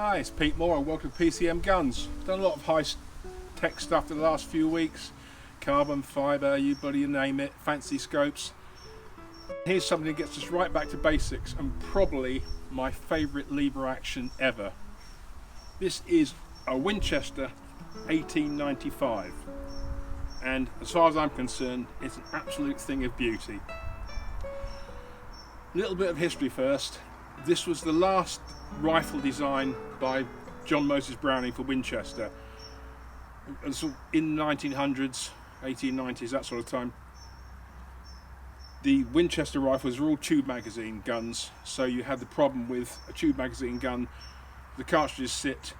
Hi, it's Pete Moore and welcome to PCM Guns. Done a lot of high-tech stuff the last few weeks. Carbon, fibre, you name it, fancy scopes. Here's something that gets us right back to basics and probably my favourite lever action ever. This is a Winchester 1895 and as far as I'm concerned it's an absolute thing of beauty. A little bit of history first. This was the last rifle design by John Moses Browning for Winchester. And so in the 1900s, 1890s, that sort of time, the Winchester rifles were all tube magazine guns, so you had the problem with a tube magazine gun, the cartridges sit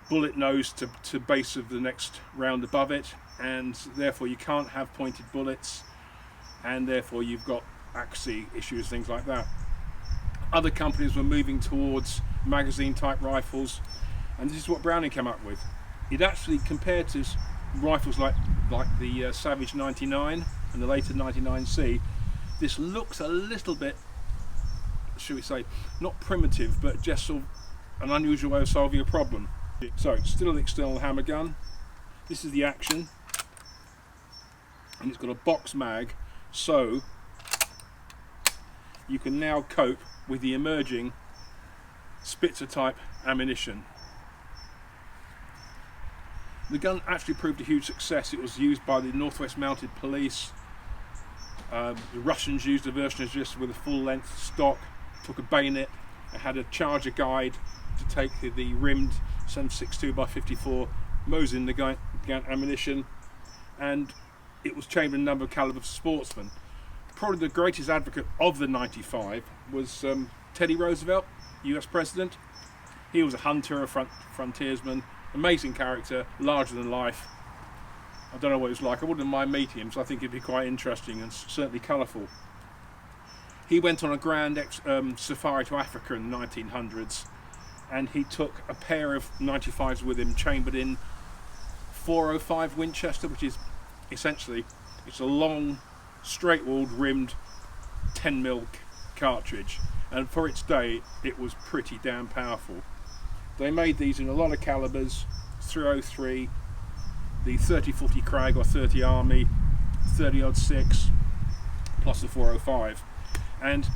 bullet nose to base of the next round above it, and therefore you can't have pointed bullets, and therefore you've got accuracy issues, things like that. Other companies were moving towards magazine type rifles, and this is what Browning came up with. It actually, compared to rifles like the Savage 99 and the later 99C, this looks a little bit, should we say, not primitive, but just sort of an unusual way of solving a problem. So, still an external hammer gun. This is the action, and it's got a box mag, so you can now cope with the emerging Spitzer type ammunition. The gun actually proved a huge success. It was used by the Northwest Mounted Police. The Russians used a version of this with a full length stock, took a bayonet, it had a charger guide to take the rimmed 7.62x54 Mosin gun ammunition, and it was chambered in a number of calibers for sportsmen. Probably the greatest advocate of the 95 was Teddy Roosevelt, US President. He was a hunter, a frontiersman, amazing character, larger than life. I don't know what he was like. I wouldn't mind meeting him, so I think it'd be quite interesting and certainly colourful. He went on a grand safari to Africa in the 1900s, and he took a pair of 95s with him, chambered in 405 Winchester, which is essentially, it's a long, straight-walled, rimmed 10mm cartridge, and for its day it was pretty damn powerful. They made these in a lot of calibers: 303, the 3040 Krag or 30 Army, 30-06, plus the 405. And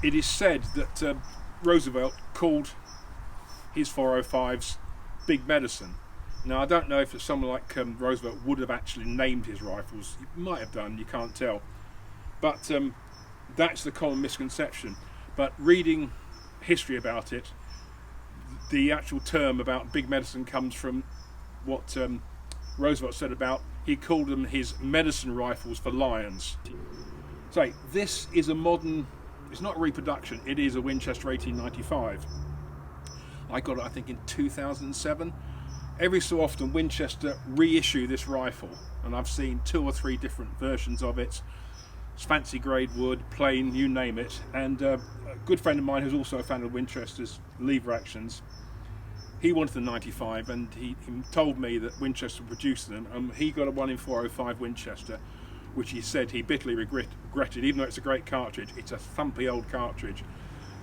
it is said that Roosevelt called his 405s Big Medicine. Now, I don't know if someone like Roosevelt would have actually named his rifles. He might have done, you can't tell. But that's the common misconception. But reading history about it, the actual term about Big Medicine comes from what Roosevelt said about, he called them his medicine rifles for lions. So this is a modern, it's not a reproduction, it is a Winchester 1895. I got it I think in 2007. Every so often Winchester reissue this rifle, and I've seen 2 or 3 different versions of it. It's fancy grade wood, plain, you name it. And a good friend of mine who's also a fan of Winchester's lever actions, he wanted the 95, and he told me that Winchester produced them, and he got a 1 in 405 Winchester, which he said he bitterly regretted, even though it's a great cartridge. It's a thumpy old cartridge,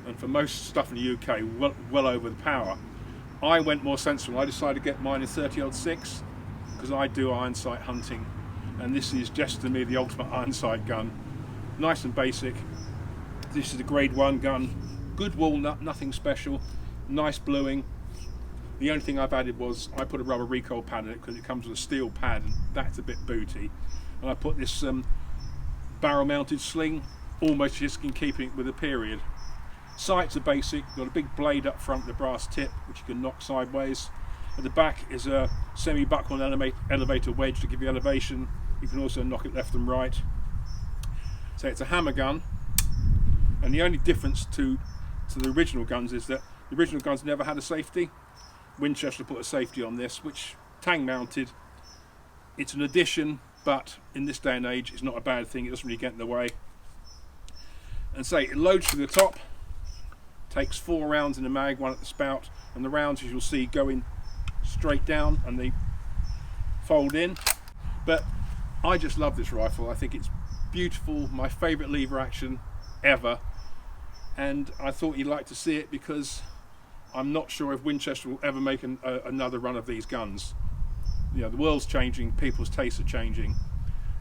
and for most stuff in the UK, well over the power. I went more sensible. I decided to get mine in 30-06 because I do iron sight hunting, and this is just to me the ultimate iron sight gun. Nice and basic. This is a grade 1 gun, good walnut, nothing special, nice bluing. The only thing I've added was I put a rubber recoil pad in it because it comes with a steel pad, and that's a bit booty. And I put this barrel mounted sling, almost just in keeping with the period. Sights are basic, got a big blade up front with a brass tip which you can knock sideways. At the back is a semi-buckled elevator wedge to give you elevation. You can also knock it left and right. So it's a hammer gun, and the only difference to the original guns is that the original guns never had a safety. Winchester put a safety on this, which tang mounted. It's an addition, but in this day and age it's not a bad thing, it doesn't really get in the way. And say it loads through the top, takes 4 rounds in the mag, 1 at the spout, and the rounds, as you'll see, go in straight down and they fold in. But I just love this rifle. I think it's beautiful, my favourite lever action ever, and I thought you'd like to see it because I'm not sure if Winchester will ever make another run of these guns. You know, the world's changing, people's tastes are changing,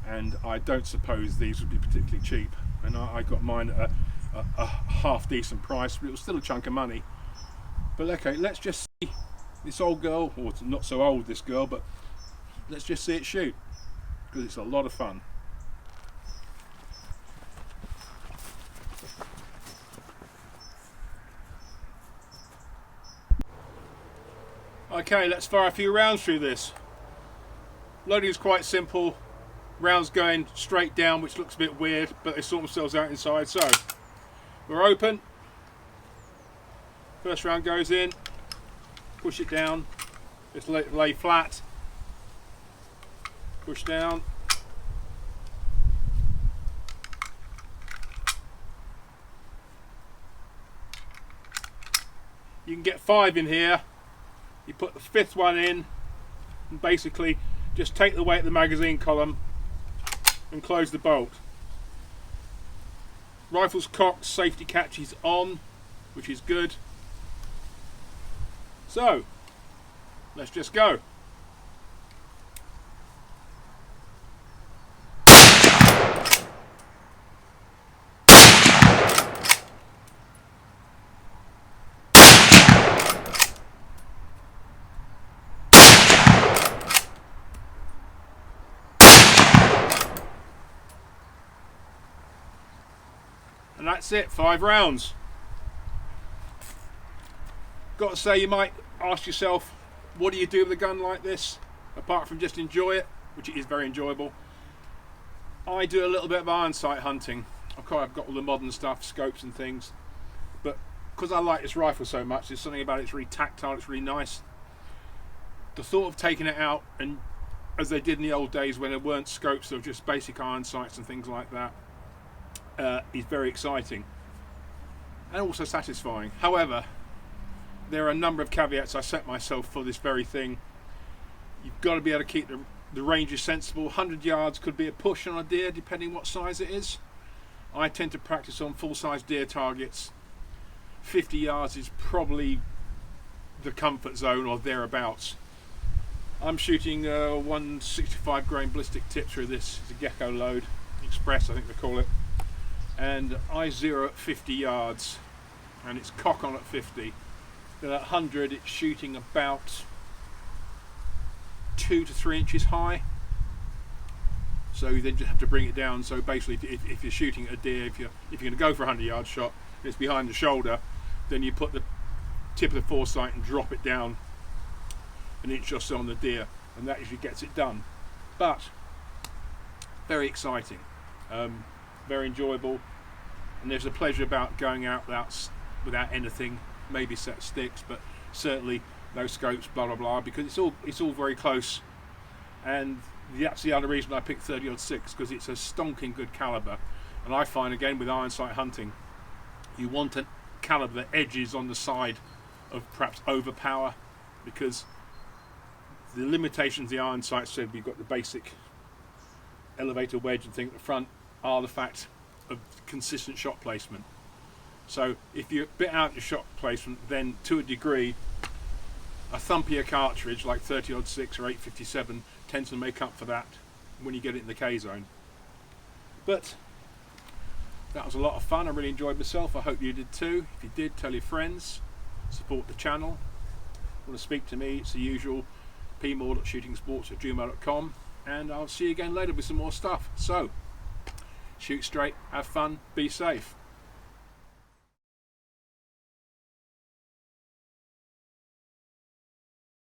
and I don't suppose these would be particularly cheap. And I got mine at a half decent price, but it was still a chunk of money. But okay, let's just see this old girl, or not so old this girl, but let's just see it shoot, because it's a lot of fun. Okay, let's fire a few rounds through this. Loading is quite simple. Rounds going straight down, which looks a bit weird, but they sort themselves out inside. So, we're open. First round goes in. Push it down. Just let it lay flat. Push down. You can get 5 in here. You put the 5th one in and basically just take the weight of the magazine column and close the bolt. Rifle's cocked, safety catch is on, which is good. So, let's just go. And that's it, 5 rounds. Got to say, you might ask yourself, what do you do with a gun like this, apart from just enjoy it, which it is very enjoyable. I do a little bit of iron sight hunting. I've got all the modern stuff, scopes and things, but because I like this rifle so much, there's something about it, it's really tactile, it's really nice. The thought of taking it out, and as they did in the old days when there weren't scopes, there were just basic iron sights and things like that, is very exciting and also satisfying. However, there are a number of caveats I set myself for this very thing. You've got to be able to keep the ranges sensible. 100 yards could be a push on a deer depending what size it is. I tend to practice on full-size deer targets. 50 yards is probably the comfort zone or thereabouts. I'm shooting 165 grain ballistic tip through this. It's a Gecko load, Express I think they call it. And I zero at 50 yards and it's cock on at 50. Then at 100 it's shooting about 2 to 3 inches high. So you then just have to bring it down. So basically if you're shooting at a deer, if you're going to go for a 100-yard shot and it's behind the shoulder, then you put the tip of the foresight and drop it down an inch or so on the deer, and that usually gets it done. But very exciting. Very enjoyable, and there's a pleasure about going out without anything, maybe set sticks, but certainly no scopes, blah blah blah, because it's all very close. And that's the other reason I picked 30-06, because it's a stonking good caliber. And I find again with iron sight hunting, you want a caliber that edges on the side of perhaps overpower, because the limitations of the iron sight said we've got the basic elevator wedge and thing at the front are the fact of consistent shot placement. So if you're a bit out your shot placement, then to a degree a thumpier cartridge like 30-06 or 857 tends to make up for that when you get it in the K zone. But that was a lot of fun. I really enjoyed myself. I hope you did too. If you did, tell your friends, support the channel. Want to speak to me, it's the usual, pmoore.shootingsports@gmail.com, and I'll see you again later with some more stuff. So shoot straight, have fun, be safe.